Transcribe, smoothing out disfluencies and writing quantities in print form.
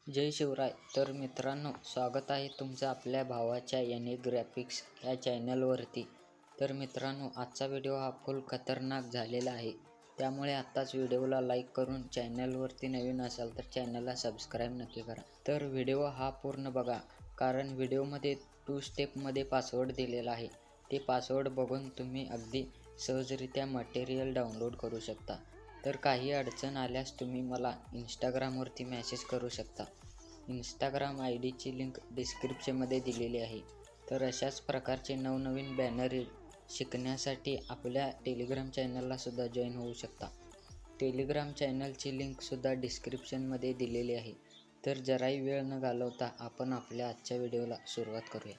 जय शिवराय. तर मित्रांनो, स्वागत आहे तुमचं आपल्या भावाच्या याने ग्राफिक्स या चॅनलवरती. तर मित्रांनो, आजचा व्हिडिओ हा फुल खतरनाक झालेला आहे, त्यामुळे आत्ताच व्हिडिओला लाईक करून चॅनलवरती नवीन असाल तर चॅनलला सबस्क्राईब नक्की करा. तर व्हिडिओ हा पूर्ण बघा, कारण व्हिडिओमध्ये 2 स्टेपमध्ये पासवर्ड दिलेला आहे. ते पासवर्ड बघून तुम्ही अगदी सहजरित्या मटेरियल डाउनलोड करू शकता. तर काही अडचण आल्यास तुम्ही मला इंस्टाग्रामवरती मेसेज करू शकता. इंस्टाग्राम आय-डीची लिंक डिस्क्रिप्शनमध्ये दिलेली आहे. तर अशाच प्रकारचे नवनवीन बॅनर शिकण्यासाठी आपल्या टेलिग्राम चॅनलला सुद्धा जॉईन होऊ शकता. टेलिग्राम चॅनलची लिंकसुद्धा डिस्क्रिप्शनमध्ये दिलेली आहे. तर जराही वेळ न घालवता आपण आपल्या आजच्या व्हिडिओला सुरुवात करूया.